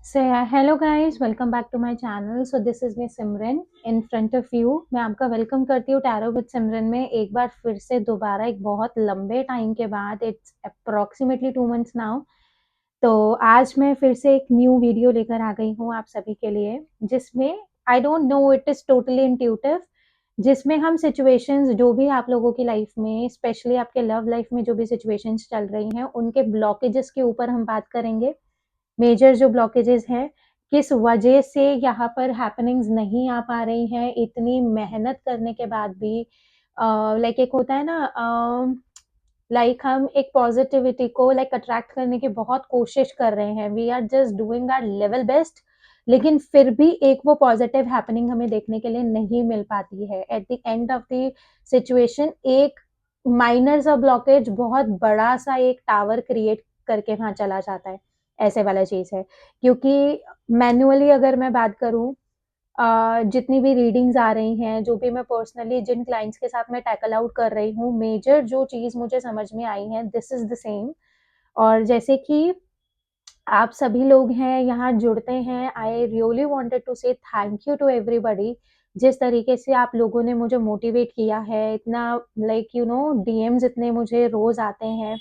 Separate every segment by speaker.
Speaker 1: So yeah, hello guys, welcome back to my channel. So this is me Simran in front of you. मैं आपका welcome करती हूँ tarot with सिमरन में एक बार फिर से दोबारा एक बहुत लंबे टाइम के बाद. It's approximately 2 months now. तो आज मैं फिर से एक न्यू वीडियो लेकर आ गई हूँ आप सभी के लिए, जिसमें I don't know, it is totally intuitive, जिसमें हम सिचुएशंस जो भी आप लोगों की लाइफ में, स्पेशली आपके लव लाइफ में जो भी सिचुएशंस चल रही हैं, उनके ब्लॉकेजेस के ऊपर हम बात करेंगे. मेजर जो ब्लॉकेजेस हैं, किस वजह से यहाँ पर हैपनिंग्स नहीं आ पा रही हैं इतनी मेहनत करने के बाद भी. लाइक एक होता है ना, लाइक हम एक पॉजिटिविटी को लाइक अट्रैक्ट करने की बहुत कोशिश कर रहे हैं, we are just doing our level best, लेकिन फिर भी एक वो पॉजिटिव हैपनिंग हमें देखने के लिए नहीं मिल पाती है. At the end of the situation एक माइनर सा ब्लॉकेज बहुत बड़ा सा एक टावर क्रिएट करके वहां चला जाता है. ऐसे वाला चीज है, क्योंकि मैन्युअली अगर मैं बात करूं, जितनी भी रीडिंग्स आ रही हैं, जो भी मैं पर्सनली जिन क्लाइंट्स के साथ मैं टैकल आउट कर रही हूँ, मेजर जो चीज़ मुझे समझ में आई है, दिस इज़ द सेम. और जैसे कि आप सभी लोग हैं यहाँ जुड़ते हैं, आई रियली वांटेड टू से थैंक यू टू एवरीबॉडी. जिस तरीके से आप लोगों ने मुझे मोटिवेट किया है, इतना लाइक यू नो डीएम्स इतने मुझे रोज आते हैं,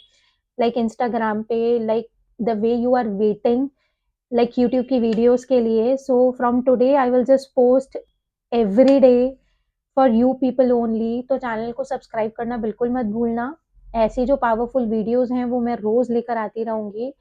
Speaker 1: लाइक इंस्टाग्राम पे, like the way you are waiting like YouTube की वीडियोस के लिए. So from today I will just post every day for you people only. तो चैनल को सब्सक्राइब करना बिल्कुल मत भूलना. ऐसी जो पावरफुल वीडियोस हैं वो मैं रोज लेकर आती रहूंगी.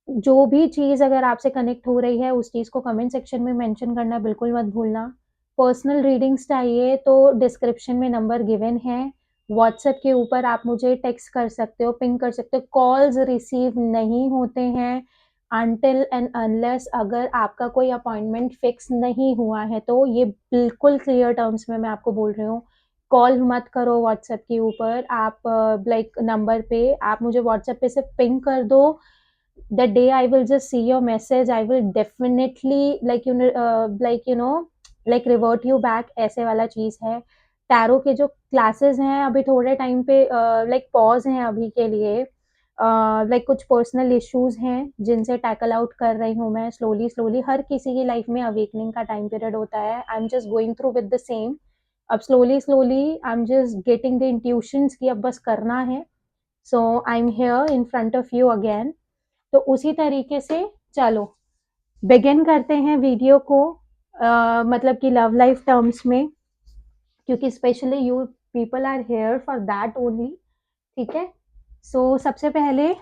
Speaker 1: जो भी चीज़ अगर आपसे कनेक्ट हो रही है उस चीज़ को कमेंट सेक्शन में मेंशन करना बिल्कुल मत भूलना. पर्सनल रीडिंग्स चाहिए तो डिस्क्रिप्शन में नंबर गिवन है. व्हाट्सएप के ऊपर आप मुझे टेक्स्ट कर सकते हो, पिंग कर सकते हो. कॉल्स रिसीव नहीं होते हैं अनटिल एंड अनलेस अगर आपका कोई अपॉइंटमेंट फिक्स नहीं हुआ है. तो ये बिल्कुल क्लियर टर्म्स में मैं आपको बोल रही हूँ, कॉल मत करो व्हाट्सएप के ऊपर. आप लाइक नंबर पे आप मुझे व्हाट्सएप पे सिर्फ पिंग कर दो. the day I will just see your message, I will definitely like revert you back. ऐसे वाला चीज है. टैरो के जो क्लासेस हैं अभी थोड़े टाइम पे लाइक पॉज हैं अभी के लिए. लाइक कुछ पर्सनल इश्यूज हैं जिनसे टैकल आउट कर रही हूँ मैं स्लोली स्लोली. हर किसी की लाइफ में अवेकनिंग का टाइम पीरियड होता है. I am just going through with the same. अब slowly slowly I am just getting the intuitions की अब बस करना है. So I am here in front of you again. तो उसी तरीके से चलो बिगिन करते हैं वीडियो को. मतलब कि लव लाइफ टर्म्स में, क्योंकि specially you people are here for that only. ठीक है. सो सबसे पहले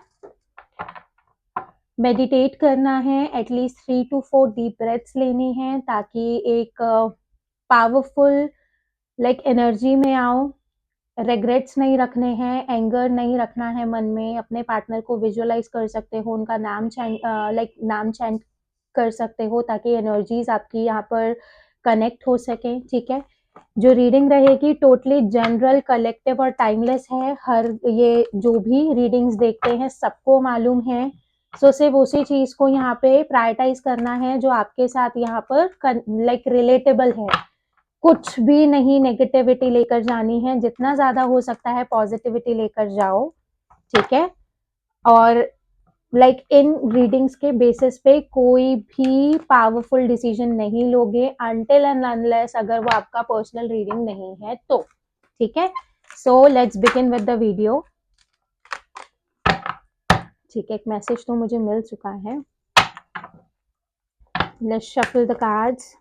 Speaker 1: मेडिटेट करना है. एटलीस्ट 3 to 4 डीप ब्रेथ्स लेनी है ताकि एक पावरफुल लाइक एनर्जी में आओ. रेग्रेट्स नहीं रखने हैं, एंगर नहीं रखना है मन में. अपने पार्टनर को विजुअलाइज कर सकते हो, उनका नाम नाम चैंट कर सकते हो ताकि एनर्जीज आपकी यहाँ पर कनेक्ट हो सके. ठीक है. जो रीडिंग रहेगी टोटली जनरल, कलेक्टिव और टाइमलेस है. हर ये जो भी रीडिंग्स देखते हैं सबको मालूम है. सो सिर्फ उसी चीज को यहाँ पे प्रायोरिटाइज करना है जो आपके साथ यहाँ पर लाइक रिलेटेबल है. कुछ भी नहीं नेगेटिविटी लेकर जानी है, जितना ज्यादा हो सकता है पॉजिटिविटी लेकर जाओ. ठीक है. और लाइक इन रीडिंग्स के बेसिस पे कोई भी पावरफुल डिसीजन नहीं लोगे अनटिल एंड अनलेस अगर वो आपका पर्सनल रीडिंग नहीं है तो. ठीक है. So let's begin with the video. ठीक है. एक मैसेज तो मुझे मिल चुका है. Let's shuffle the cards.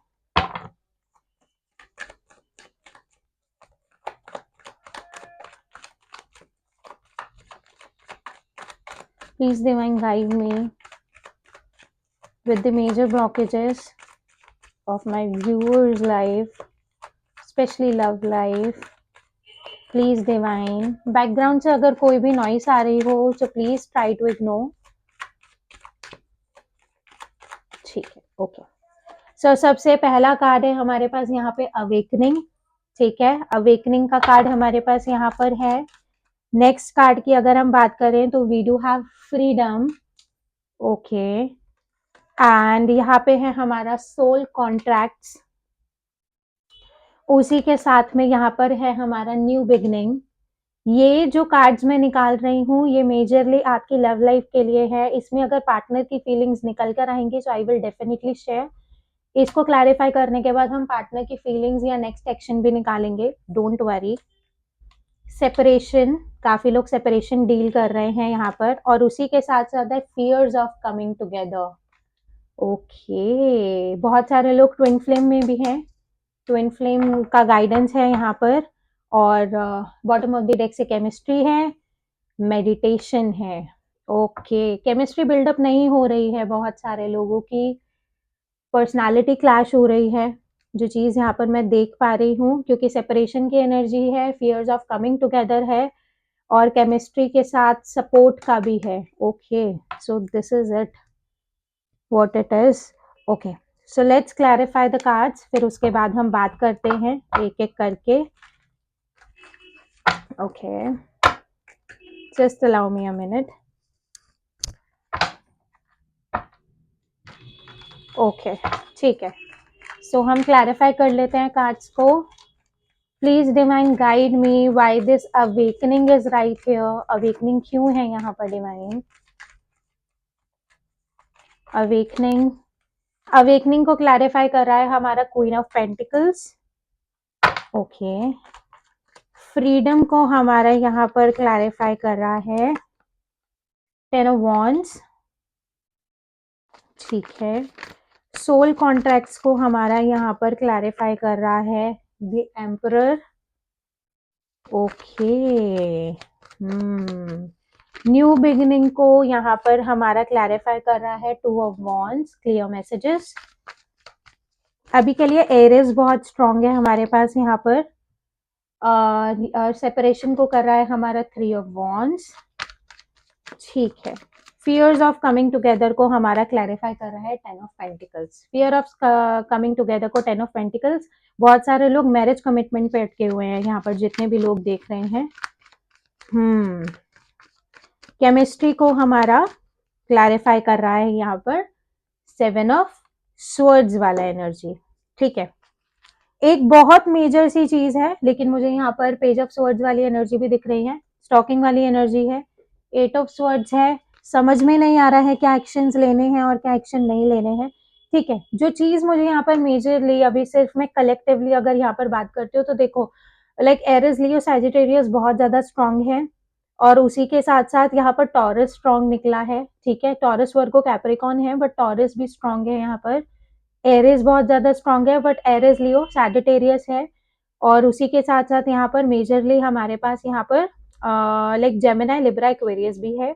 Speaker 1: Please divine guide me with the major blockages of my viewers' life, especially love life. Please divine. Background से अगर कोई भी नॉइस आ रही हो तो प्लीज ट्राई टू इग्नोर. ठीक है. ओके. सो सबसे पहला कार्ड है हमारे पास यहाँ पे अवेकनिंग. ठीक है. अवेकनिंग का कार्ड हमारे पास यहाँ पर है. नेक्स्ट कार्ड की अगर हम बात करें तो we do have freedom. Okay. And यहाँ पे है हमारा सोल कॉन्ट्रैक्ट्स. उसी के साथ में यहाँ पर है हमारा न्यू बिगनिंग. ये जो कार्ड्स मैं निकाल रही हूँ ये मेजरली आपकी लव लाइफ के लिए है। इसमें अगर पार्टनर की फीलिंग्स निकल कर आएंगी तो आई विल डेफिनेटली शेयर। इसको क्लैरिफाई करने के बाद हम पार्टनर की फीलिंग्स या नेक्स्ट एक्शन भी निकालेंगे, डोंट वरी। सेपरेशन, काफी लोग सेपरेशन डील कर रहे हैं यहाँ पर, और उसी के साथ साथ है fears of coming together. Okay, बहुत सारे लोग ट्विन फ्लेम में भी हैं। ट्विन फ्लेम का गाइडेंस है यहाँ पर। और बॉटम ऑफ द डेक से केमिस्ट्री है, मेडिटेशन है। ओके, केमिस्ट्री बिल्डअप नहीं हो रही है, बहुत सारे लोगों की पर्सनालिटी क्लैश हो रही है, जो चीज़ यहाँ पर मैं देख पा रही हूँ, क्योंकि सेपरेशन की एनर्जी है, फियर्स ऑफ कमिंग टुगेदर है, और केमिस्ट्री के साथ सपोर्ट का भी है। Okay, so this is it what it is. Okay, so let's clarify the cards, फिर उसके बाद हम बात करते हैं एक एक करके। Okay, just allow me a minute. Okay, ठीक है, सो हम क्लैरिफाई कर लेते हैं कार्ड्स को। Please divine guide me why this awakening is right here. Awakening क्यों है यहाँ पर डिवाइन? अवेकनिंग, अवेकनिंग को क्लैरिफाई कर रहा है हमारा queen of pentacles. Okay, freedom को हमारा यहाँ पर क्लैरिफाई कर रहा है टेन ऑफ वॉन्ड्स। ठीक है, सोल कॉन्ट्रैक्ट्स को हमारा यहाँ पर क्लैरिफाई कर रहा है the emperor. Okay, new beginning को यहाँ पर हमारा क्लैरिफाई कर रहा है two of wands. Clear messages अभी के लिए। एरिस बहुत स्ट्रांग है हमारे पास यहाँ पर। सेपरेशन को कर रहा है हमारा थ्री ऑफ वॉन्ड्स। ठीक है, फियर्स ऑफ कमिंग टुगेदर को हमारा क्लैरिफाई कर रहा है ten of pentacles. Fear of coming together को टेन ऑफ पेंटिकल्स। बहुत सारे लोग मैरिज कमिटमेंट पे अटके हुए हैं यहाँ पर, जितने भी लोग देख रहे हैं। केमिस्ट्री को हमारा क्लैरिफाई कर रहा है यहाँ पर सेवन ऑफ स्वर्ड्स वाला एनर्जी। ठीक है, एक बहुत मेजर सी चीज है, लेकिन मुझे यहाँ पर पेज ऑफ स्वर्ड्स वाली एनर्जी भी दिख रही है, स्टॉकिंग वाली एनर्जी है, एट ऑफ स्वर्ड्स है। समझ में नहीं आ रहा है क्या एक्शंस लेने हैं और क्या एक्शन नहीं लेने हैं। ठीक है, जो चीज मुझे यहाँ पर मेजरली, अभी सिर्फ मैं कलेक्टिवली अगर यहाँ पर बात करती हूँ तो देखो, लाइक एरिस, लियो, सैजिटेरियस बहुत ज्यादा स्ट्रांग है, और उसी के साथ साथ यहाँ पर टॉरस स्ट्रांग निकला है। ठीक है, टॉरस वर्गो कैप्रिकॉन है, बट टॉरस भी स्ट्रांग है यहाँ पर। एरिस बहुत ज्यादा स्ट्रांग है, बट एरिस, लियो, सैजिटेरियस है, और उसी के साथ साथ यहाँ पर मेजरली हमारे पास यहाँ पर लाइक जेमिनी, लिब्रा, एक्वेरियस भी है।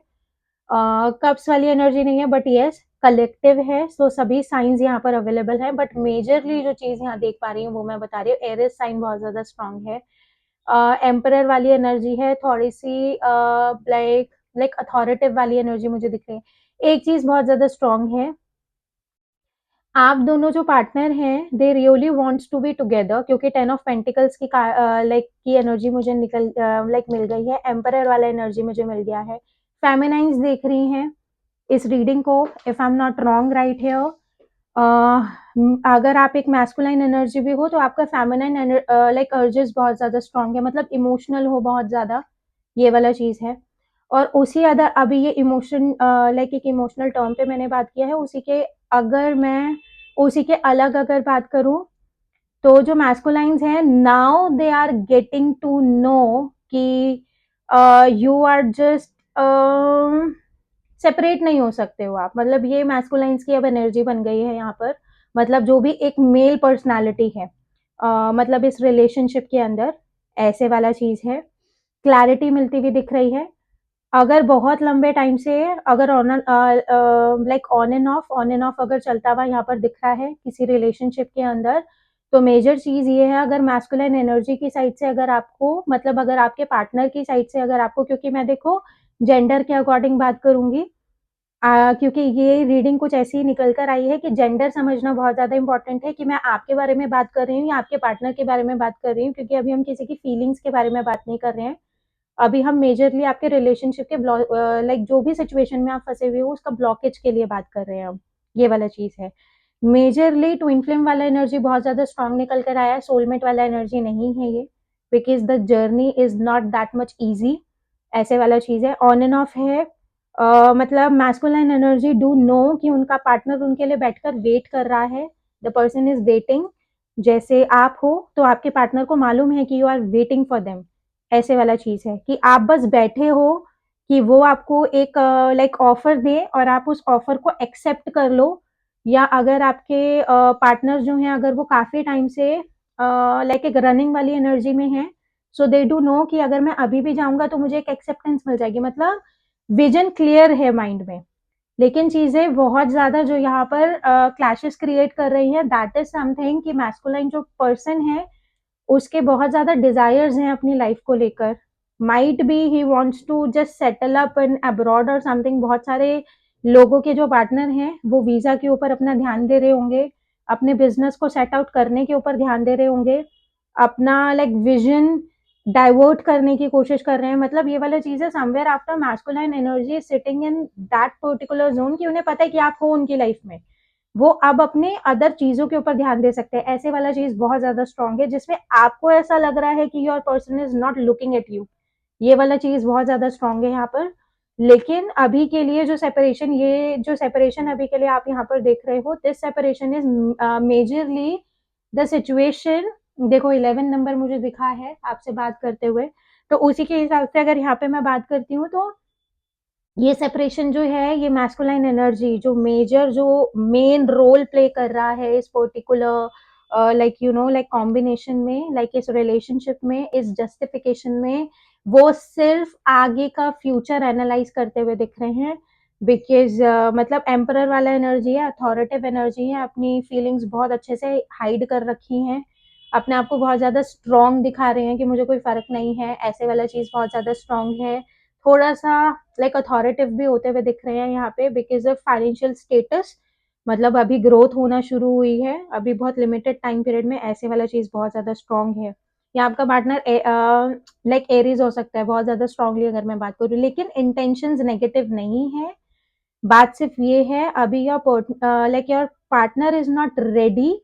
Speaker 1: कप्स वाली एनर्जी नहीं है, बट यस कलेक्टिव है, तो सभी साइंस यहाँ पर अवेलेबल है, बट मेजरली जो चीज यहाँ देख पा रही हूँ वो मैं बता रही हूँ, एरिस साइन बहुत ज्यादा स्ट्रांग है। एम्परर वाली एनर्जी है, थोड़ी सी लाइक लाइक अथॉरिटिव वाली एनर्जी मुझे दिख रही है। एक चीज बहुत ज्यादा स्ट्रांग है, आप दोनों जो पार्टनर हैं they really wants to be together, क्योंकि टेन ऑफ पेंटिकल्स की लाइक की एनर्जी मुझे निकल लाइक मिल गई है, एम्परर वाला एनर्जी मुझे मिल गया है। फेमिनाइंस देख रही हैं इस रीडिंग को, if I am not wrong right here. अगर आप एक मैस्कुलाइन एनर्जी भी हो तो आपका फेमिनाइन लाइक अर्जेस बहुत ज्यादा स्ट्रांग है, मतलब इमोशनल हो बहुत ज्यादा, ये वाला चीज है। और उसी अदर अभी ये इमोशन लाइक एक इमोशनल टर्म पे मैंने बात किया है, उसी के अगर मैं उसी के अलग अगर बात करूं तो जो मैस्कुलाइंस हैं now they are getting to know कि यू आर जस्ट सेपरेट नहीं हो सकते हो आप, मतलब ये मैस्कुलाइंस की अब एनर्जी बन गई है यहाँ पर। मतलब जो भी एक मेल पर्सनालिटी है मतलब इस रिलेशनशिप के अंदर, ऐसे वाला चीज है। क्लैरिटी मिलती हुई दिख रही है। अगर बहुत लंबे टाइम से अगर on like on end of अगर चलता हुआ यहाँ पर दिख रहा है किसी रिलेशनशिप के अंदर, तो मेजर चीज ये है, अगर मैस्कुलिन एनर्जी की साइड से अगर आपको, मतलब अगर आपके पार्टनर की साइड से अगर आपको, क्योंकि मैं देखो जेंडर के अकॉर्डिंग बात करूंगी, क्योंकि ये रीडिंग कुछ ऐसी ही निकल कर आई है कि जेंडर समझना बहुत ज्यादा इंपॉर्टेंट है, कि मैं आपके बारे में बात कर रही हूँ या आपके पार्टनर के बारे में बात कर रही हूँ, क्योंकि अभी हम किसी की फीलिंग्स के बारे में बात नहीं कर रहे हैं। अभी हम मेजरली आपके रिलेशनशिप के लाइक जो भी सिचुएशन में आप फंसे हुए हो उसका ब्लॉकेज के लिए बात कर रहे हैं हम, ये वाला चीज है। मेजरली ट्विन फ्लेम वाला एनर्जी बहुत ज्यादा स्ट्रांग निकल कर आया है, सोलमेट वाला एनर्जी नहीं है ये। Because the journey is not that much easy, ऐसे वाला चीज है। ऑन एंड ऑफ है, मतलब मैस्कुलाइन एनर्जी डू नो कि उनका पार्टनर उनके लिए बैठकर वेट कर रहा है, द पर्सन इज वेटिंग। जैसे आप हो तो आपके पार्टनर को मालूम है कि you are waiting for them, ऐसे वाला चीज है कि आप बस बैठे हो कि वो आपको एक लाइक ऑफर दे और आप उस ऑफर को एक्सेप्ट कर लो। या अगर आपके पार्टनर जो हैं अगर वो काफी टाइम से लाइक एक रनिंग वाली एनर्जी में है, सो दे डू नो कि अगर मैं अभी भी जाऊंगा तो मुझे एक एक्सेप्टेंस मिल जाएगी, मतलब विजन क्लियर है माइंड में। लेकिन चीजें बहुत ज्यादा जो यहाँ पर क्लैशेस क्रिएट कर रही है, दैट इज समथिंग कि मैस्कुलाइन जो पर्सन है उसके बहुत ज्यादा डिजायर्स हैं अपनी लाइफ को लेकर। Might be he wants to just settle up in abroad और समथिंग। बहुत सारे लोगों के जो पार्टनर हैं वो वीजा के ऊपर अपना ध्यान दे रहे होंगे, अपने बिजनेस को सेट आउट करने के ऊपर ध्यान दे रहे होंगे, अपना लाइक विजन डाइवर्ट करने की कोशिश कर रहे हैं। मतलब ये वाला चीज है, somewhere after masculine energy sitting in that particular zone कि उन्हें पता है कि आप हो उनकी लाइफ में, वो अब अपने अदर चीजों के ऊपर ध्यान दे सकते हैं। ऐसे वाला चीज बहुत ज्यादा स्ट्रांग है जिसमें आपको ऐसा लग रहा है कि your person is not looking at you, ये वाला चीज बहुत ज्यादा स्ट्रांग है यहाँ पर। लेकिन अभी के लिए जो सेपरेशन, ये जो सेपरेशन अभी के लिए आप यहाँ पर देख रहे हो, this separation is majorly the situation. देखो 11 नंबर मुझे दिखा है आपसे बात करते हुए, तो उसी के हिसाब से अगर यहाँ पे मैं बात करती हूँ तो ये सेपरेशन जो है, ये मैस्कुलाइन एनर्जी जो मेजर जो मेन रोल प्ले कर रहा है इस particular like you know like combination में, लाइक इस रिलेशनशिप में, इस जस्टिफिकेशन में, वो सिर्फ आगे का फ्यूचर एनालाइज करते हुए दिख रहे हैं। बिकॉज मतलब एम्परर वाला एनर्जी है, अथॉरिटिव एनर्जी है, अपनी फीलिंग्स बहुत अच्छे से हाइड कर रखी हैं, अपने आप को बहुत ज्यादा स्ट्रांग दिखा रहे हैं कि मुझे कोई फर्क नहीं है, ऐसे वाला चीज बहुत ज्यादा स्ट्रांग है। थोड़ा सा लाइक अथॉरिटिव भी होते हुए दिख रहे हैं यहाँ पे बिकॉज ऑफ फाइनेंशियल स्टेटस। मतलब अभी ग्रोथ होना शुरू हुई है, अभी बहुत लिमिटेड टाइम पीरियड में, ऐसे वाला चीज बहुत ज्यादा स्ट्रांग है। या आपका पार्टनर लाइक एरीज हो सकता है बहुत ज्यादा स्ट्रांगली अगर मैं बात करूँ, लेकिन इंटेंशंस नेगेटिव नहीं है। बात सिर्फ ये है, अभी your like your partner is not ready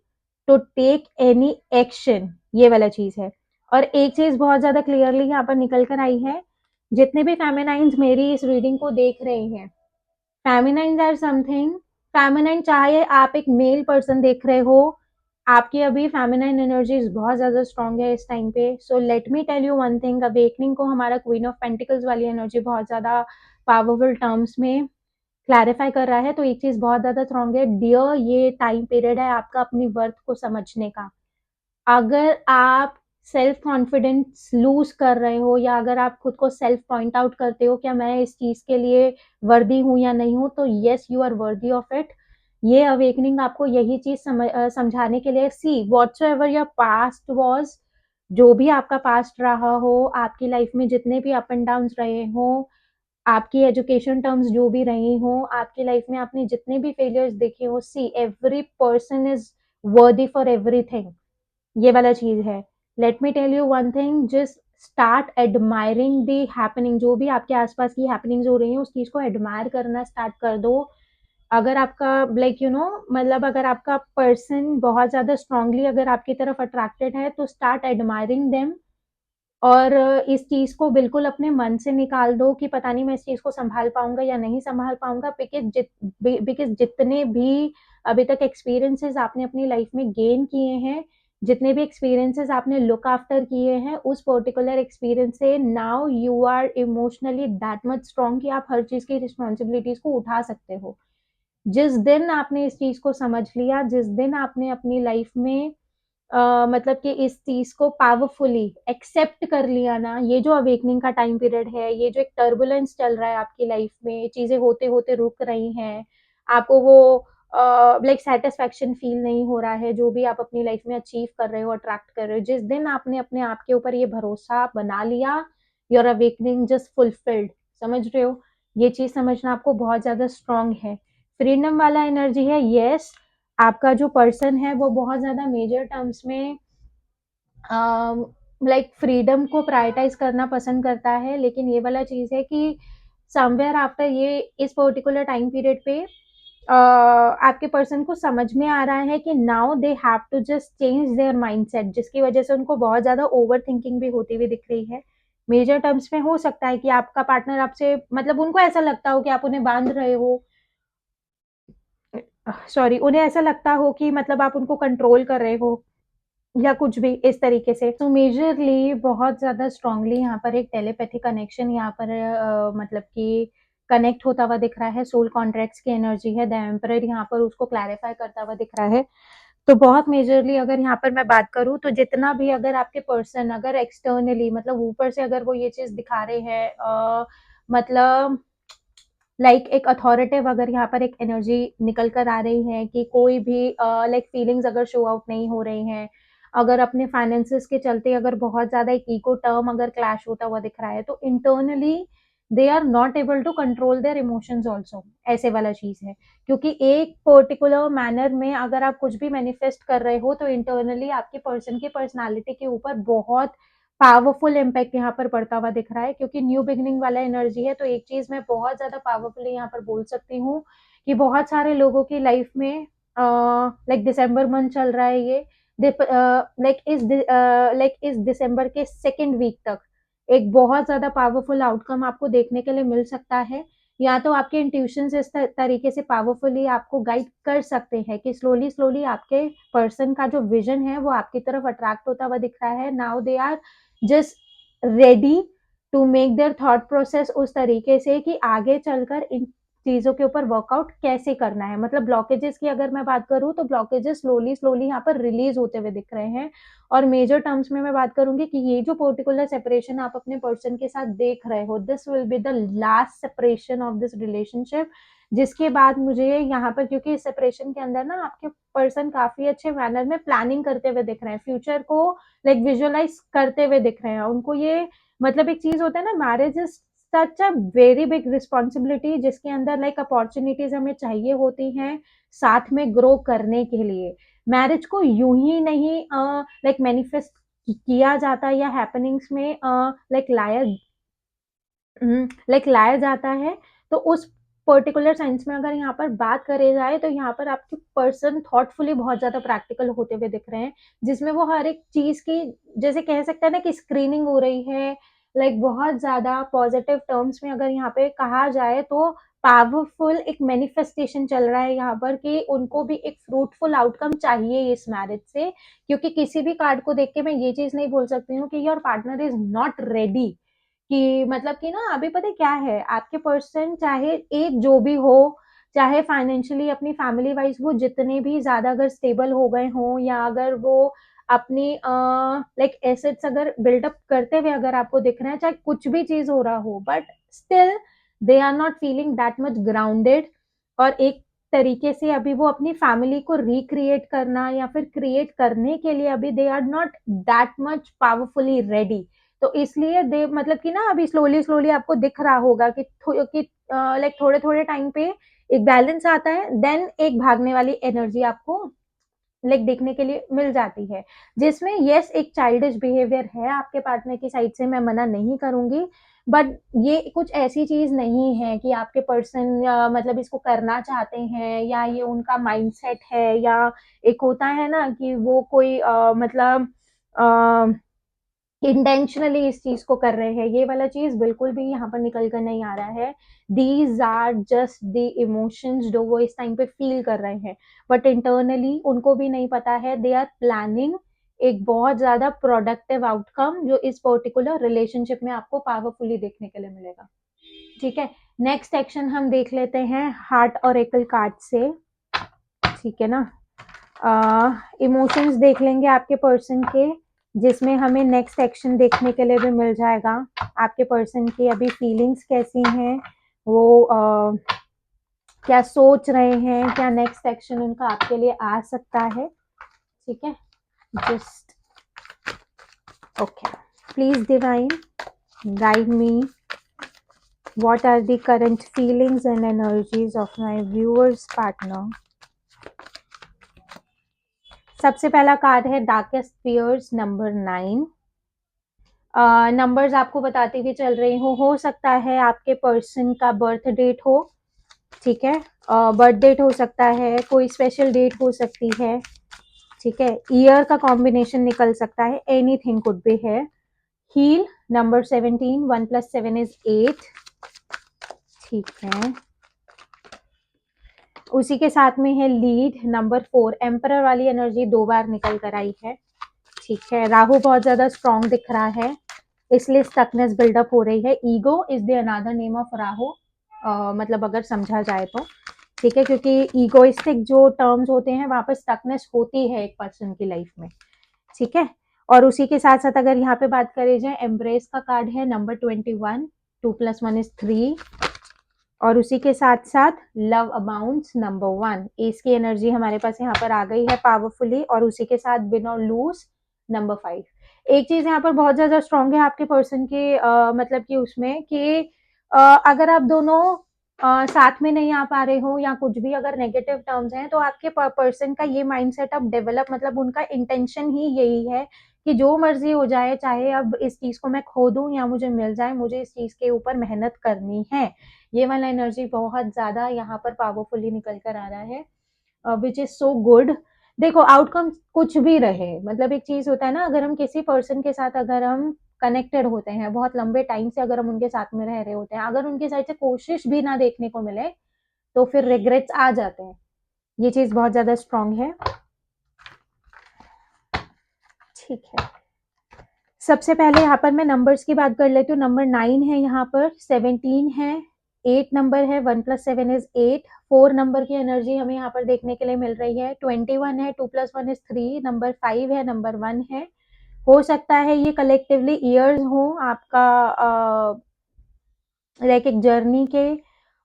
Speaker 1: to take any action, ये वाला चीज है। और एक चीज बहुत ज्यादा क्लियरली यहाँ पर निकल कर आई है, जितने भी फेमिनाइंस मेरी इस रीडिंग को देख रहे हैं, फेमिनाइंस आर समथिंग, फेमिनाइन चाहे आप एक मेल पर्सन देख रहे हो, आपकी अभी फेमिनाइन एनर्जीज बहुत ज्यादा स्ट्रांग है इस टाइम पे। So let me tell you one thing, awakening को हमारा क्वीन ऑफ पेंटिकल्स वाली एनर्जी बहुत ज्यादा पावरफुल टर्म्स में क्लैरिफाई कर रहा है। तो एक चीज बहुत ज्यादा स्ट्रांग है डियर, ये टाइम पीरियड है आपका अपनी वर्थ को समझने का। अगर आप सेल्फ कॉन्फिडेंस लूज कर रहे हो, या अगर आप खुद को सेल्फ पॉइंट आउट करते हो क्या मैं इस चीज के लिए वर्दी हूं या नहीं हूं, तो yes you are worthy of it. ये अवेकनिंग आपको यही चीज समझाने के लिए, see whatsoever your past was, जो भी आपका पास्ट रहा हो, आपकी लाइफ में जितने भी अप एंड डाउन रहे हो, आपकी एजुकेशन टर्म्स जो भी रही हो, आपकी लाइफ में आपने जितने भी फेलियर्स देखे हो, see every person is worthy for everything, ये वाला चीज है। Let me tell you one thing, just start admiring the happening, जो भी आपके आसपास की हैपनिंग्स हो रही हैं उस चीज को एडमायर करना स्टार्ट कर दो। अगर आपका लाइक यू नो मतलब अगर आपका पर्सन बहुत ज्यादा स्ट्रांगली अगर आपकी तरफ अट्रैक्टेड है, तो स्टार्ट एडमायरिंग देम। और इस चीज को बिल्कुल अपने मन से निकाल दो कि पता नहीं मैं इस चीज को संभाल पाऊंगा या नहीं संभाल पाऊंगा, बिकॉज जितने भी अभी तक एक्सपीरियंसेस आपने अपनी लाइफ में गेन किए हैं, जितने भी एक्सपीरियंसेस आपने लुक आफ्टर किए हैं, उस पर्टिकुलर एक्सपीरियंस से now you are emotionally that much strong कि आप हर चीज की रिस्पॉन्सिबिलिटीज को उठा सकते हो। जिस दिन आपने इस चीज को समझ लिया, जिस दिन आपने अपनी लाइफ में मतलब कि इस चीज को पावरफुली एक्सेप्ट कर लिया ना, ये जो अवेकनिंग का टाइम पीरियड है, ये जो एक टर्बुलेंस चल रहा है आपकी लाइफ में, चीजें होते होते रुक रही हैं, आपको वो लाइक सेटिस्फेक्शन फील नहीं हो रहा है जो भी आप अपनी लाइफ में अचीव कर रहे हो, अट्रैक्ट कर रहे हो, जिस दिन आपने अपने आप के ऊपर ये भरोसा बना लिया, योर अवेकनिंग जस्ट फुलफिल्ड। समझ रहे हो, ये चीज समझना आपको बहुत ज्यादा स्ट्रांग है। फ्रीडम वाला एनर्जी है, यस आपका जो पर्सन है वो बहुत ज्यादा मेजर टर्म्स में लाइक फ्रीडम को प्रायोरिटाइज करना पसंद करता है। लेकिन ये वाला चीज है कि समवेयर आफ्टर ये इस पर्टिकुलर टाइम पीरियड पे आपके पर्सन को समझ में आ रहा है कि now they have to just change their mindset, जिसकी वजह से उनको बहुत ज़्यादा ओवर थिंकिंग भी होती हुई दिख रही है। मेजर टर्म्स में हो सकता है कि आपका पार्टनर आपसे मतलब उनको ऐसा लगता हो कि आप उन्हें बाँध रहे हो, सॉरी उन्हें ऐसा लगता हो कि मतलब आप उनको कंट्रोल कर रहे हो या कुछ भी इस तरीके से। तो मेजरली बहुत ज़्यादा स्ट्रांगली यहाँ पर एक टेलीपैथी कनेक्शन यहाँ पर मतलब कि कनेक्ट होता हुआ दिख रहा है। सोल कॉन्ट्रैक्ट्स की एनर्जी है। द एम्परर यहाँ पर उसको क्लैरिफाई करता हुआ दिख रहा है। तो बहुत मेजरली अगर यहाँ पर मैं बात करूँ तो जितना भी अगर आपके पर्सन अगर एक्सटर्नली मतलब ऊपर से अगर वो ये चीज़ दिखा रहे हैं मतलब लाइक एक अथॉरिटिव अगर यहाँ पर एक एनर्जी निकल कर आ रही है कि कोई भी लाइक फीलिंग्स अगर शो आउट नहीं हो रही हैं, अगर अपने फाइनेंसेस के चलते अगर बहुत ज्यादा एक इको टर्म अगर क्लैश होता हुआ दिख रहा है, तो internally they are not able to control their emotions also, ऐसे वाला चीज है। क्योंकि एक पर्टिकुलर मैनर में अगर आप कुछ भी मैनिफेस्ट कर रहे हो तो इंटरनली आपके पर्सन की पर्सनालिटी के ऊपर बहुत पावरफुल इम्पैक्ट यहाँ पर पड़ता हुआ दिख रहा है। क्योंकि न्यू बिगनिंग वाला एनर्जी है, तो एक चीज मैं बहुत ज्यादा पावरफुली यहाँ पर बोल सकती हूँ कि बहुत सारे लोगों की लाइफ में लाइक दिसंबर मंथ चल रहा है ये, लाइक इस दिसंबर के सेकेंड वीक तक एक बहुत ज्यादा पावरफुल आउटकम आपको देखने के लिए मिल सकता है। या तो आपके इंट्यूशन इस तरीके से पावरफुली आपको गाइड कर सकते हैं कि स्लोली स्लोली आपके पर्सन का जो विजन है वो आपकी तरफ अट्रैक्ट होता हुआ दिख रहा है। Now they are just ready to make their thought process उस तरीके से कि आगे चलकर इन चीजों के ऊपर वर्कआउट कैसे करना है। मतलब ब्लॉकेजेस की अगर मैं बात करूं तो ब्लॉकेजेस स्लोली स्लोली यहाँ पर रिलीज होते हुए दिख रहे हैं। और मेजर टर्म्स में मैं बात करूंगी कि ये जो पर्टिकुलर सेपरेशन आप अपने पर्सन के साथ देख रहे हो, this will be the last separation of this relationship. जिसके बाद मुझे यहाँ पर, क्योंकि इस सेपरेशन के अंदर ना आपके पर्सन काफी अच्छे मैनर में प्लानिंग करते हुए दिख रहे हैं, फ्यूचर को लाइक विजुअलाइज करते हुए दिख रहे हैं। उनको ये मतलब एक चीज होता है ना, marriage is such a very big responsibility जिसके अंदर लाइक अपॉर्चुनिटीज हमें चाहिए होती हैं साथ में ग्रो करने के लिए। मैरिज को यूं ही नहीं लाइक मैनिफेस्ट किया जाता या हैपनिंग्स में लाया जाता है। तो उस पर्टिकुलर साइंस में अगर यहाँ पर बात करे जाए तो यहाँ पर आपके पर्सन थॉटफुली बहुत ज्यादा प्रैक्टिकल होते हुए दिख रहे हैं, जिसमें वो हर एक चीज की जैसे कह सकते हैं ना कि स्क्रीनिंग हो रही है। लाइक बहुत ज्यादा पॉजिटिव टर्म्स में अगर यहाँ पे कहा जाए तो पावरफुल एक मैनिफेस्टेशन चल रहा है यहाँ पर कि उनको भी एक फ्रूटफुल आउटकम चाहिए इस मैरिज से। क्योंकि किसी भी कार्ड को देख के मैं ये चीज नहीं बोल सकती हूँ कि your partner is not ready, कि मतलब कि ना अभी पता है क्या है, आपके पर्सन चाहे एक जो भी हो, चाहे फाइनेंशियली अपनी फैमिली वाइज वो जितने भी ज्यादा अगर स्टेबल हो गए हों या अगर वो अपनी लाइक एसेट्स अगर बिल्डअप करते हुए अगर आपको दिख रहे हैं, चाहे कुछ भी चीज हो रहा हो, but still they are not feeling that much grounded. और एक तरीके से अभी वो अपनी फैमिली को रिक्रिएट करना या फिर क्रिएट करने के लिए अभी they are not that much powerfully ready. तो इसलिए दे मतलब कि ना अभी स्लोली स्लोली आपको दिख रहा होगा कि लाइक थोड़े थोड़े टाइम पे एक बैलेंस आता है, देन एक भागने वाली एनर्जी आपको लाइक देखने के लिए मिल जाती है, जिसमें यस एक चाइल्डिश बिहेवियर है आपके पार्टनर की साइड से, मैं मना नहीं करूंगी। बट ये कुछ ऐसी चीज नहीं है कि आपके पर्सन मतलब इसको करना चाहते हैं या ये उनका माइंडसेट है, या एक होता है ना कि वो कोई मतलब इंटेंशनली इस चीज को कर रहे हैं, ये वाला चीज बिल्कुल भी यहाँ पर निकल कर नहीं आ रहा है। These are just the emotions जो वो इस टाइम पे फील कर रहे हैं, बट इंटरनली उनको भी नहीं पता है। दे आर प्लानिंग एक बहुत ज्यादा प्रोडक्टिव आउटकम जो इस पर्टिकुलर रिलेशनशिप में आपको पावरफुली देखने के लिए मिलेगा। ठीक है, नेक्स्ट एक्शन हम देख लेते हैं हार्ट और एकल कार्ड से। ठीक है ना, इमोशंस देख लेंगे आपके पर्सन के, जिसमें हमें नेक्स्ट एक्शन देखने के लिए भी मिल जाएगा। आपके पर्सन की अभी फीलिंग्स कैसी हैं, वो क्या सोच रहे हैं, क्या नेक्स्ट एक्शन उनका आपके लिए आ सकता है। ठीक है, just okay, please divine guide me, what are the current feelings and energies of my viewers partner। सबसे पहला कार्ड है डार्केस्ट फियर्स नंबर 9। नंबर्स आपको बताते हुए चल रही हो सकता है आपके पर्सन का बर्थ डेट हो। ठीक है। बर्थ डेट हो सकता है, कोई स्पेशल डेट हो सकती है, ठीक है। ईयर का कॉम्बिनेशन निकल सकता है, एनीथिंग कुड बी है। हील नंबर 17, 1 + 7 is 8, ठीक है। उसी के साथ में है लीड नंबर 4, एम्परर वाली एनर्जी 2 बार निकल कर आई है, ठीक है। राहु बहुत ज्यादा स्ट्रॉन्ग दिख रहा है, इसलिए स्टकनेस बिल्डअप हो रही है। Ego is the another name of Rahu, मतलब अगर समझा जाए तो, ठीक है, क्योंकि ईगोइस्टिक जो टर्म्स होते हैं वहां पर स्टकनेस होती है एक पर्सन की लाइफ में, ठीक है। और उसी के साथ साथ अगर यहाँ पे बात करें जाए, एम्ब्रेस का कार्ड है नंबर 21, 2 + 1 is 3, और उसी के साथ साथ लव अबाउंड्स नंबर 1, इसकी एनर्जी हमारे पास यहाँ पर आ गई है पावरफुली। और उसी के साथ बिन और लूज नंबर 5। एक चीज यहाँ पर बहुत ज्यादा स्ट्रांग है आपके पर्सन के, मतलब कि उसमें कि अगर आप दोनों साथ में नहीं आ पा रहे हो या कुछ भी अगर नेगेटिव टर्म्स हैं, तो आपके पर्सन का ये माइंडसेट अब डेवलप, मतलब उनका इंटेंशन ही यही है कि जो मर्जी हो जाए, चाहे अब इस चीज को मैं खो दूं या मुझे मिल जाए, मुझे इस चीज के ऊपर मेहनत करनी है। ये वाला एनर्जी बहुत ज्यादा यहाँ पर पावरफुली निकल कर आ रहा है, विच इज सो गुड। देखो आउटकम कुछ भी रहे, मतलब एक चीज होता है ना, अगर हम किसी पर्सन के साथ अगर हम कनेक्टेड होते हैं बहुत लंबे टाइम से, अगर हम उनके साथ में रह रहे होते हैं, अगर उनके साइड से कोशिश भी ना देखने को मिले, तो फिर रिग्रेट्स आ जाते हैं। ये चीज बहुत ज्यादा स्ट्रांग है, ठीक है। सबसे पहले यहाँ पर मैं नंबर्स की बात कर लेती हूँ। नंबर 9 है, यहाँ पर 17 है, 8 नंबर है, 1 + 7 is 8, 4 नंबर की एनर्जी हमें यहाँ पर देखने के लिए मिल रही है। 21 है, 2 + 1 is 3, नंबर 5 है, नंबर 1 है। हो सकता है ये कलेक्टिवली ईयर्स हो आपका, लाइक एक जर्नी के।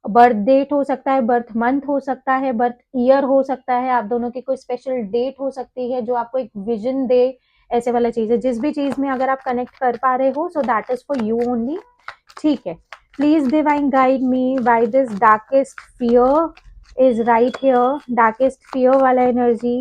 Speaker 1: बर्थ डेट हो सकता है, बर्थ मंथ हो सकता है, बर्थ ईयर हो सकता है, आप दोनों की कोई स्पेशल डेट हो सकती है जो आपको एक विजन दे, ऐसे वाला चीज है। जिस भी चीज में अगर आप कनेक्ट कर पा रहे हो, so that is for you only, ठीक है। Please divine guide me by this darkest fear is right here. Darkest fear वाला एनर्जी,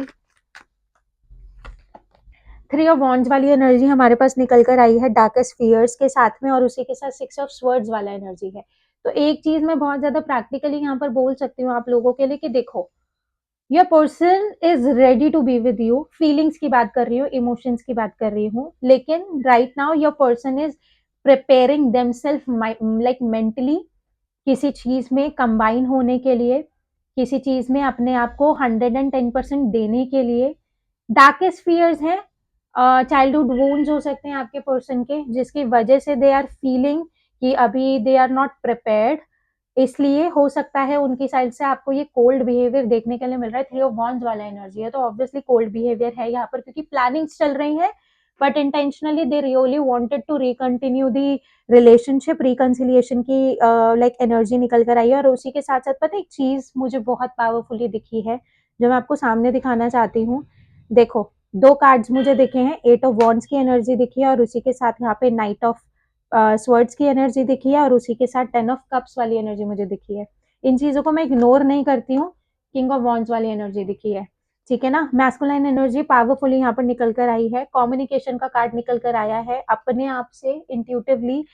Speaker 1: 3 ऑफ वॉन्ड्स वाली एनर्जी हमारे पास निकल कर आई है डार्केस्ट फियर्स के साथ में, और उसी के साथ 6 ऑफ स्वर्ड्स वाला एनर्जी है। तो एक चीज मैं बहुत ज्यादा प्रैक्टिकली यहाँ पर बोल सकती हूँ आप लोगों के लिए कि देखो, your person is ready to be with you. Feelings की बात कर रही हूँ, इमोशंस की बात कर रही हूँ, लेकिन right now your person is preparing themselves like mentally, किसी चीज में कंबाइन होने के लिए, किसी चीज में अपने आप को 110% देने के लिए। डार्केस्ट फियर्स हैं, चाइल्डहुड वूंड्स हो सकते हैं आपके पर्सन के, जिसकी वजह से दे आर फीलिंग कि अभी दे आर नॉट प्रिपेयर्ड, इसलिए हो सकता है उनकी साइड से आपको ये कोल्ड बिहेवियर देखने के लिए मिल रहा है। 3 ऑफ वॉन्ड्स वाला एनर्जी है, तो ऑब्वियसली कोल्ड बिहेवियर है यहाँ पर, क्योंकि प्लानिंग्स चल रही हैं, but intentionally they really wanted to recontinue the relationship. Reconciliation की लाइक एनर्जी निकल कर आई है। और उसी के साथ साथ पता है एक चीज मुझे बहुत पावरफुली दिखी है, जो मैं आपको सामने दिखाना चाहती हूँ। देखो, 2 कार्ड्स मुझे दिखे हैं, 8 ऑफ वॉन्ड्स की एनर्जी दिखी है, और उसी के साथ यहाँ पे नाइट ऑफ स्वर्ड्स की एनर्जी दिखी है, और उसी के साथ 10 ऑफ कप्स वाली एनर्जी मुझे दिखी है। इन चीजों को मैं इग्नोर नहीं करती हूँ। किंग ऑफ वॉन्ड्स वाली एनर्जी दिखी है, ठीक है ना। मैस्कुलाइन एनर्जी पावरफुली यहाँ पर निकल कर आई है। कम्युनिकेशन का कार्ड निकल कर आया है, अपने आप से इंट्यूटिवली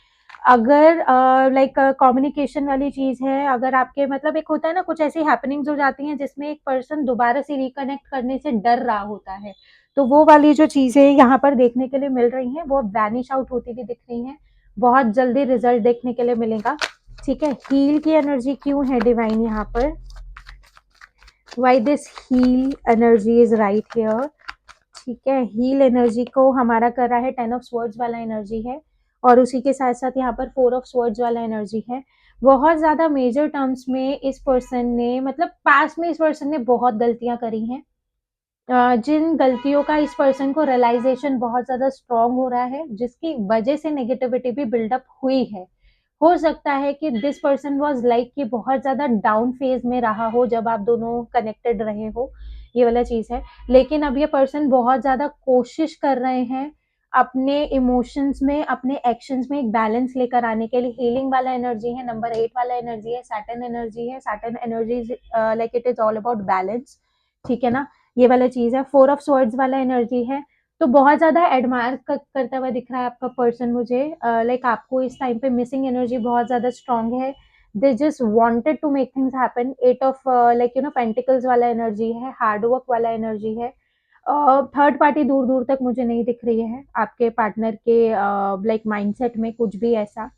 Speaker 1: अगर लाइक कम्युनिकेशन वाली चीज है, अगर आपके मतलब एक होता है ना, कुछ ऐसी हैपनिंग्स हो जाती हैं जिसमें एक पर्सन दोबारा से रिकनेक्ट करने से डर रहा होता है, तो वो वाली जो चीजें यहाँ पर देखने के लिए मिल रही हैं, वो वैनिश आउट होती हुई दिख रही हैं। बहुत जल्दी रिजल्ट देखने के लिए मिलेगा, ठीक है। हील की एनर्जी क्यों है डिवाइन यहाँ पर, why this heal energy is right here, ठीक है। हील एनर्जी को हमारा कर रहा है 10 ऑफ स्वर्ड्स वाला एनर्जी है, और उसी के साथ साथ यहाँ पर 4 ऑफ स्वर्ड्स वाला एनर्जी है। बहुत ज्यादा मेजर टर्म्स में इस पर्सन ने, मतलब पास्ट में इस पर्सन ने बहुत गलतियां करी हैं, जिन गलतियों का इस पर्सन को रियलाइजेशन बहुत ज्यादा स्ट्रांग हो रहा है, जिसकी वजह से नेगेटिविटी भी बिल्डअप हुई है। हो सकता है कि दिस पर्सन वाज लाइक कि बहुत ज्यादा डाउन फेज में रहा हो जब आप दोनों कनेक्टेड रहे हो, ये वाला चीज है। लेकिन अब ये पर्सन बहुत ज्यादा कोशिश कर रहे हैं अपने इमोशंस में, अपने एक्शंस में एक बैलेंस लेकर आने के लिए। हीलिंग वाला एनर्जी है, नंबर 8 वाला एनर्जी है, सैटर्न एनर्जी है। Saturn energy like it is all about balance, ठीक है ना, ये वाला चीज है। 4 ऑफ स्वर्ड्स वाला एनर्जी है, तो बहुत ज्यादा एडमायर करता हुआ दिख रहा है आपका पर्सन मुझे, लाइक आपको इस टाइम पे मिसिंग एनर्जी बहुत ज्यादा स्ट्रांग है। They just wanted to make things happen. 8 of like pentacles वाला एनर्जी है, हार्ड वर्क वाला एनर्जी है। थर्ड पार्टी दूर दूर तक मुझे नहीं दिख रही है आपके पार्टनर के लाइक माइंडसेट में कुछ भी ऐसा।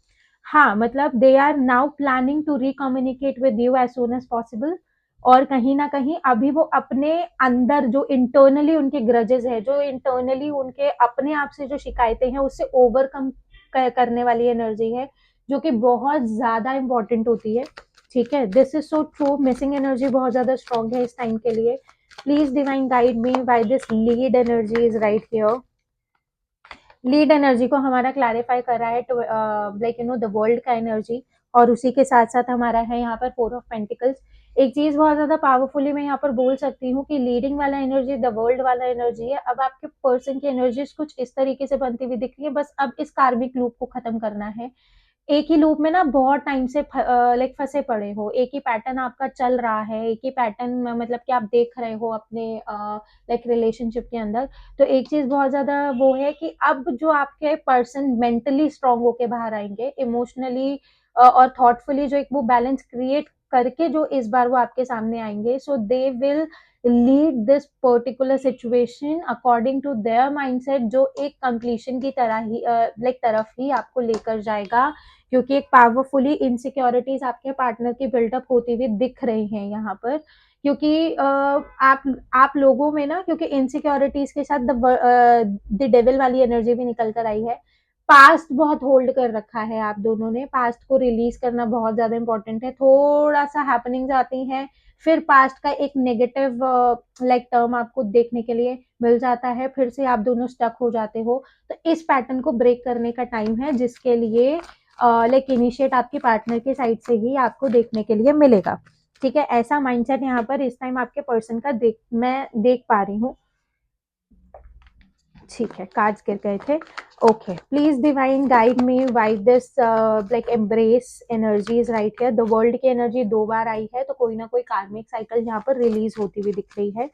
Speaker 1: हाँ, मतलब they are now planning to recommunicate with you as soon as possible. और कहीं ना कहीं अभी वो अपने अंदर जो इंटरनली उनके ग्रजेस है, जो इंटरनली उनके अपने आप से जो शिकायतें हैं, उससे ओवरकम करने वाली एनर्जी है, जो कि बहुत ज्यादा इंपॉर्टेंट होती है। ठीक है, this is so true. Missing energy बहुत ज्यादा स्ट्रॉन्ग है इस टाइम के लिए। Please divine guide me why this lead energy is right here. Lead energy को हमारा क्लैरिफाई कर रहा है लाइक द वर्ल्ड का एनर्जी, और उसी के साथ साथ हमारा है यहाँ पर 4 ऑफ पेंटिकल्स। एक चीज बहुत ज्यादा पावरफुली मैं यहाँ पर बोल सकती हूँ कि लीडिंग वाला एनर्जी द वर्ल्ड वाला एनर्जी है। अब आपके पर्सन की एनर्जीज कुछ इस तरीके से बनती हुई दिख रही है, बस अब इस कार्मिक लूप को खत्म करना है। एक ही लूप में ना बहुत टाइम से लाइक फंसे पड़े हो, एक ही पैटर्न आपका चल रहा है, एक ही पैटर्न मतलब कि आप देख रहे हो अपने लाइक रिलेशनशिप के अंदर। तो एक चीज बहुत ज्यादा वो है कि अब जो आपके पर्सन मेंटली स्ट्रांग होके बाहर आएंगे, इमोशनली और थॉटफुली जो एक वो बैलेंस क्रिएट करके जो इस बार वो आपके सामने आएंगे, so they will lead this particular situation according to their mindset, जो एक कंप्लीशन की तरह ही लाइक तरफ ही आपको लेकर जाएगा। क्योंकि एक पावरफुली इनसिक्योरिटीज आपके पार्टनर की बिल्डअप होती हुई दिख रही हैं यहाँ पर। क्योंकि आप लोगों में ना, क्योंकि इनसिक्योरिटीज के साथ द डेविल वाली एनर्जी भी निकल कर आई है। पास्ट बहुत होल्ड कर रखा है आप दोनों ने, पास्ट को रिलीज करना बहुत ज्यादा इंपॉर्टेंट है। थोड़ा सा हैपनिंग्स आती हैं, फिर पास्ट का एक नेगेटिव लाइक टर्म आपको देखने के लिए मिल जाता है, फिर से आप दोनों स्टक हो जाते हो। तो इस पैटर्न को ब्रेक करने का टाइम है, जिसके लिए लाइक इनिशिएट आपके पार्टनर के साइड से ही आपको देखने के लिए मिलेगा। ठीक है, ऐसा माइंडसेट यहाँ पर इस टाइम आपके पर्सन का मैं देख पा रही हूँ। ठीक है, कार्ड्स गिर गए थे। Okay, please divine guide me why this like embrace energy is right here. The world की एनर्जी 2 बार आई है, तो कोई ना कोई कार्मिक साइकिल यहाँ पर रिलीज होती हुई दिख रही है,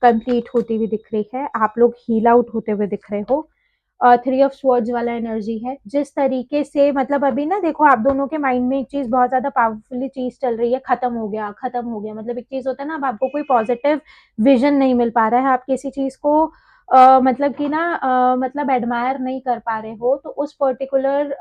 Speaker 1: कंप्लीट होती हुई दिख रही है, आप लोग हील आउट होते हुए दिख रहे हो। 3 ऑफ स्वर्ड्स वाला एनर्जी है। जिस तरीके से मतलब अभी ना देखो, आप दोनों के माइंड में एक चीज बहुत ज्यादा पावरफुली चीज चल रही है, खत्म हो गया, खत्म हो गया। मतलब एक चीज होता है ना, अब आपको कोई पॉजिटिव विजन नहीं मिल पा रहा है, आप किसी चीज को मतलब कि ना मतलब एडमायर नहीं कर पा रहे हो, तो उस पर्टिकुलर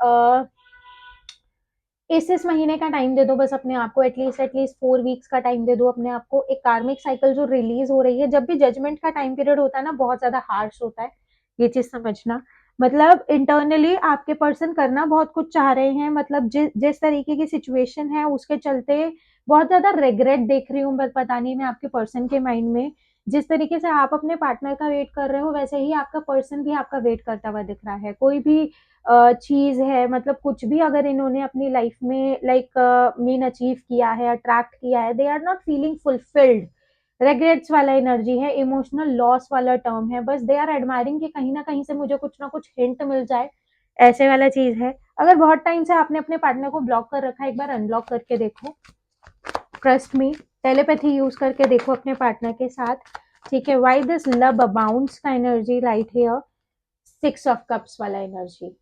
Speaker 1: इस महीने का टाइम दे दो बस अपने आप को, एटलीस्ट 4 वीक्स का टाइम दे दो अपने आप को। एक कार्मिक साइकिल जो रिलीज हो रही है, जब भी जजमेंट का टाइम पीरियड होता है ना, बहुत ज्यादा हार्श होता है, ये चीज समझना। मतलब इंटरनली आपके पर्सन करना बहुत कुछ चाह रहे हैं, मतलब जिस तरीके की सिचुएशन है उसके चलते बहुत ज्यादा रिग्रेट देख रही हूँ, बट पता नहीं मैं आपके पर्सन के माइंड में। जिस तरीके से आप अपने पार्टनर का वेट कर रहे हो, वैसे ही आपका पर्सन भी आपका वेट करता हुआ दिख रहा है। कोई भी चीज है, मतलब कुछ भी अगर इन्होंने अपनी लाइफ में लाइक मीन अचीव किया है, अट्रैक्ट किया है, they are not feeling fulfilled. Regrets वाला एनर्जी है, इमोशनल लॉस वाला टर्म है, बस दे आर एडमायरिंग कि कहीं ना कहीं से मुझे कुछ ना कुछ हिंट मिल जाए, ऐसे वाला चीज है। अगर बहुत टाइम से आपने अपने पार्टनर को ब्लॉक कर रखा है, एक बार अनब्लॉक करके देखो। ट्रस्ट मी, टेलीपैथी यूज करके देखो अपने पार्टनर के साथ। ठीक है, वाई दिस लव अबाउंड्स का energy right here. 6 of cups वाला एनर्जी,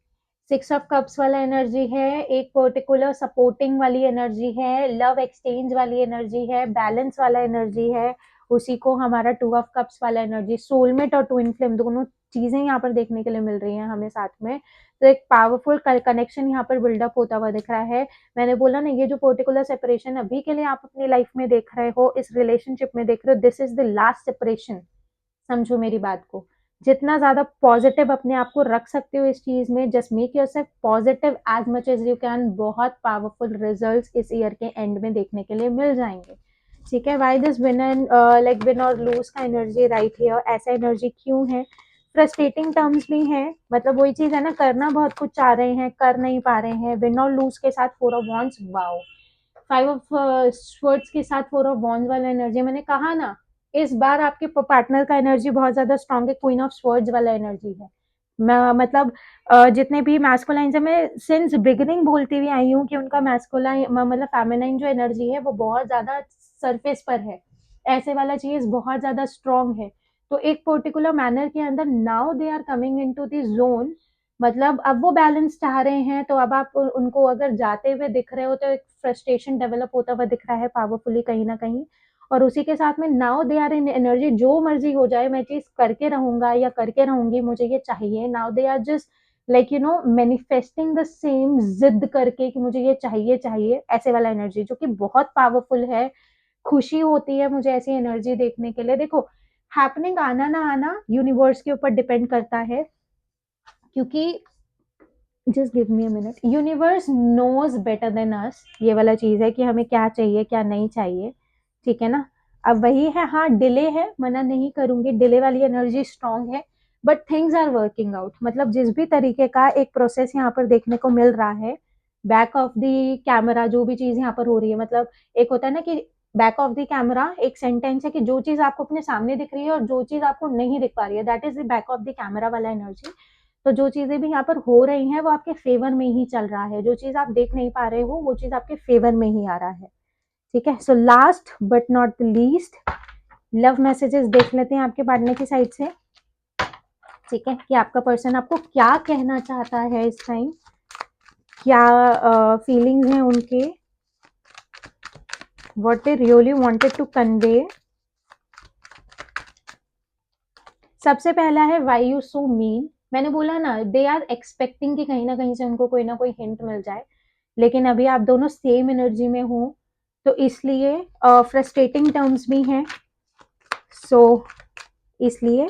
Speaker 1: 6 ऑफ कप्स वाला एनर्जी है, एक पर्टिकुलर सपोर्टिंग वाली एनर्जी है, लव एक्सचेंज वाली एनर्जी है, बैलेंस वाला एनर्जी है। उसी को हमारा 2 ऑफ कप्स वाला एनर्जी, सोलमेट और ट्विन फ्लेम दोनों चीजें यहाँ पर देखने के लिए मिल रही हैं हमें साथ में। तो एक पावरफुल कनेक्शन यहाँ पर बिल्डअप होता हुआ दिख रहा है। मैंने बोला ना, ये जो पर्टिकुलर सेपरेशन अभी के लिए आप अपनी लाइफ में देख रहे हो, इस रिलेशनशिप में देख रहे हो, this is the last separation. समझो मेरी बात को, जितना ज्यादा पॉजिटिव अपने आप को रख सकते हो इस चीज में, just make yourself positive as much as you can, बहुत पावरफुल रिजल्ट्स इस ईयर के एंड में देखने के लिए मिल जाएंगे। ठीक है, why this win and like win और लूज का एनर्जी राइट हियर। ऐसा एनर्जी क्यों है? फ्रस्ट्रेटिंग टर्म्स भी है, मतलब वही चीज है ना, करना बहुत कुछ चाह रहे हैं, कर नहीं पा रहे हैं। विन और लूज के साथ 4 of wands, wow. 5 of swords के साथ 4 ऑफ वॉन्ड्स वाला एनर्जी, मैंने कहा ना, इस बार आपके पार्टनर का एनर्जी बहुत ज्यादा स्ट्रांग है, क्वीन ऑफ स्वर्ड्स वाला एनर्जी है। मतलब जितने भी मैस्कुलाइन है, मैं सिंस बिगिनिंग बोलती हुई आई हूँ कि उनका मैस्कुलाइन मतलब फेमिनाइन जो एनर्जी है वो बहुत ज्यादा सरफेस पर है, ऐसे वाला चीज बहुत ज्यादा स्ट्रांग है। तो एक पर्टिकुलर मैनर के अंदर now they are coming in to the zone, मतलब अब वो बैलेंस चाह रहे हैं, तो अब आप उनको अगर जाते हुए दिख रहे हो तो एक फ्रस्ट्रेशन डेवलप होता हुआ दिख रहा है पावरफुली कहीं ना कहीं। और उसी के साथ में now they are in energy, जो मर्जी हो जाए मैं चीज करके रहूंगा या करके रहूंगी, मुझे ये चाहिए। Now they are just like manifesting the same, जिद करके कि मुझे ये चाहिए चाहिए, ऐसे वाला एनर्जी जो कि बहुत पावरफुल है। खुशी होती है मुझे ऐसी एनर्जी देखने के लिए। देखो, हैपनिंग आना ना आना यूनिवर्स के ऊपर डिपेंड करता है, क्योंकि just give me a minute, universe knows better than us, ये वाला चीज है कि हमें क्या चाहिए क्या नहीं चाहिए, ठीक है ना। अब वही है, हाँ डिले है, मना नहीं करूंगी, डिले वाली एनर्जी स्ट्रांग है, but things are working out. मतलब जिस भी तरीके का एक प्रोसेस यहाँ पर देखने को मिल रहा है, बैक ऑफ द कैमरा जो भी चीज यहाँ पर हो रही है, मतलब एक होता है ना कि बैक ऑफ द कैमरा एक सेंटेंस है कि जो चीज आपको अपने सामने दिख रही है और जो चीज आपको नहीं दिख पा रही है, that is the back of the camera वाला एनर्जी। तो जो चीजें भी यहाँ पर हो रही हैं वो आपके फेवर में ही चल रहा है, जो चीज आप देख नहीं पा रहे हो वो चीज आपके फेवर में ही आ रहा है, ठीक है। So last but not the least, love messages देख लेते हैं आपके पार्टनर की साइड से, ठीक है, कि आपका पर्सन आपको क्या कहना चाहता है इस टाइम, क्या फीलिंग्स हैं उनके, what they really wanted to convey. सबसे पहला है व्हाई यू सो मीन। मैंने बोला ना, दे आर एक्सपेक्टिंग कि कहीं ना कहीं से उनको कोई ना कोई हिंट मिल जाए, लेकिन अभी आप दोनों सेम एनर्जी में हो, तो इसलिए फ्रस्ट्रेटिंग टर्म्स भी हैं। सो इसलिए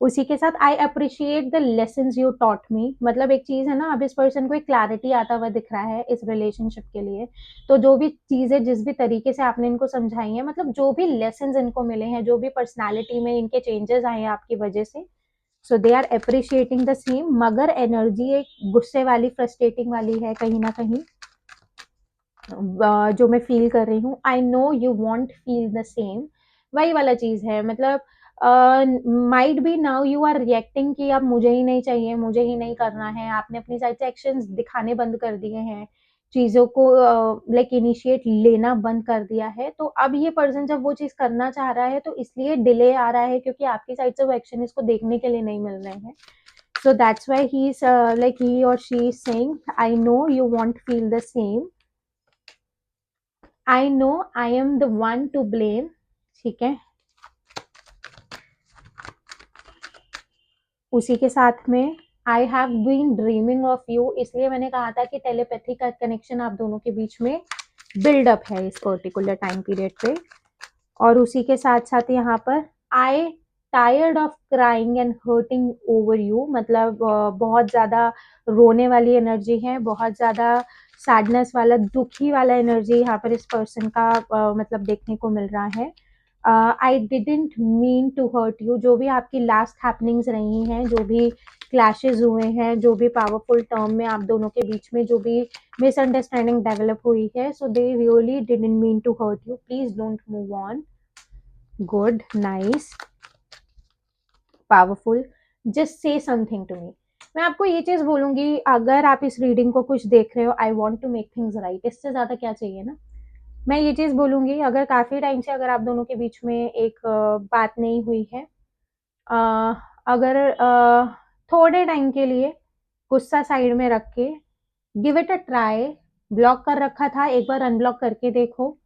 Speaker 1: उसी के साथ I appreciate the lesson you taught me. मतलब एक चीज है ना, अब इस पर्सन को एक क्लैरिटी आता हुआ दिख रहा है इस रिलेशनशिप के लिए। तो जो भी चीजें जिस भी तरीके से आपने इनको समझाई है, मतलब जो भी लेसन इनको मिले हैं, जो भी पर्सनैलिटी में इनके चेंजेस आए हैं आपकी वजह से, so they are appreciating the same. मगर एनर्जी एक गुस्से वाली, फ्रस्ट्रेटिंग वाली है कहीं ना कहीं, जो मैं फील कर रही हूँ। I know you want feel the same, वही वाला चीज है। मतलब might be now you are reacting कि अब मुझे ही नहीं चाहिए, मुझे ही नहीं करना है, आपने अपनी साइड से एक्शंस दिखाने बंद कर दिए हैं, चीजों को लाइक इनिशिएट लेना बंद कर दिया है। तो अब ये पर्सन जब वो चीज करना चाह रहा है तो इसलिए डिले आ रहा है, क्योंकि आपकी साइड से वो एक्शन इसको देखने के लिए नहीं मिल रहे हैं। So that's why he's like he or she is saying, I know you won't feel the same. I know I am the one to blame. ठीक है, उसी के साथ में I have been dreaming of you, इसलिए मैंने कहा था कि टेलीपैथी का कनेक्शन आप दोनों के बीच में बिल्डअप है इस पर्टिकुलर टाइम पीरियड पे। और उसी के साथ साथ यहाँ पर I tired of crying and hurting over you. मतलब बहुत ज्यादा रोने वाली एनर्जी है, बहुत ज्यादा सैडनेस वाला, दुखी वाला एनर्जी यहाँ पर इस पर्सन का मतलब देखने को मिल रहा है। I didn't mean to hurt you. जो भी आपकी लास्ट हैपनिंग्स रही हैं, जो भी क्लैशेज हुए हैं, जो भी पावरफुल टर्म में आप दोनों के बीच में जो भी मिसअंडरस्टैंडिंग डेवलप हुई है, so they really didn't mean to hurt you, please don't move on. Good, nice, powerful, just say something to me. मैं आपको ये चीज बोलूंगी, अगर आप इस रीडिंग को कुछ देख रहे हो, I want to make things right, इससे ज्यादा क्या चाहिए ना। मैं ये चीज बोलूंगी, अगर काफी टाइम से अगर आप दोनों के बीच में एक बात नहीं हुई है, अगर थोड़े टाइम के लिए गुस्सा साइड में रख के give it a try. Block कर रखा था, एक बार अनब्लॉक करके देखो।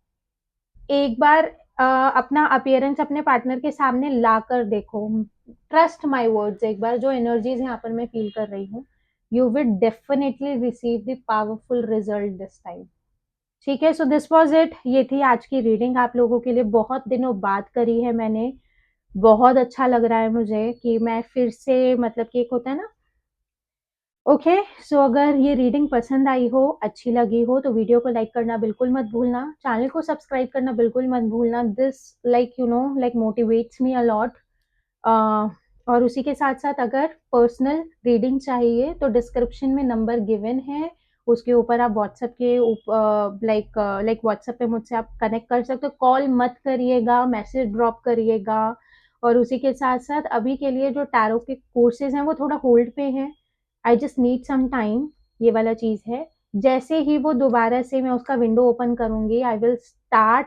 Speaker 1: एक बार अपना अपियरेंस अपने पार्टनर के सामने ला कर देखो। ट्रस्ट माई वर्ड्स, एक बार जो एनर्जीज यहाँ पर मैं फील कर रही हूँ, you will definitely receive the powerful result this time, ठीक है। सो दिस वॉज इट, ये थी आज की रीडिंग आप लोगों के लिए। बहुत दिनों बात करी है मैंने, बहुत अच्छा लग रहा है मुझे कि मैं फिर से, मतलब कि एक होता है ना। ओके, सो अगर ये रीडिंग पसंद आई हो, अच्छी लगी हो, तो वीडियो को लाइक करना बिल्कुल मत भूलना, चैनल को सब्सक्राइब करना बिल्कुल मत भूलना। This like like motivates me a lot. और उसी के साथ साथ अगर पर्सनल रीडिंग चाहिए तो डिस्क्रिप्शन में नंबर गिवन है, उसके ऊपर आप व्हाट्सएप के लाइक व्हाट्सएप पे मुझसे आप कनेक्ट कर सकते हो। कॉल मत करिएगा, मैसेज ड्रॉप करिएगा। और उसी के साथ साथ अभी के लिए जो टैरो के कोर्सेज हैं वो थोड़ा होल्ड पे हैं, I just need some time, ये वाला चीज है। जैसे ही वो दोबारा से मैं उसका विंडो ओपन करूंगी, I will start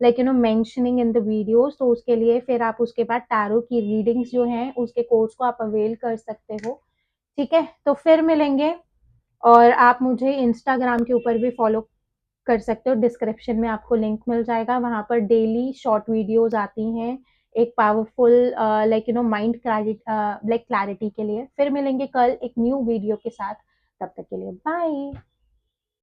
Speaker 1: like mentioning in the videos. तो उसके लिए फिर आप उसके बाद टैरो की रीडिंग्स जो हैं उसके कोर्स को आप अवेल कर सकते हो, ठीक है? तो फिर मिलेंगे और आप मुझे इंस्टाग्राम के ऊपर भी फ़ॉलो कर सकते हो, डिस्क्रिप्शन में आपको लिंक मिल जाएगा, वहाँ पर डेली शॉर्ट वीडियोज़ आती हैं, एक powerful like mind like clarity के लिए। फिर मिलेंगे कल एक न्यू वीडियो के साथ, तब तक के लिए बाय।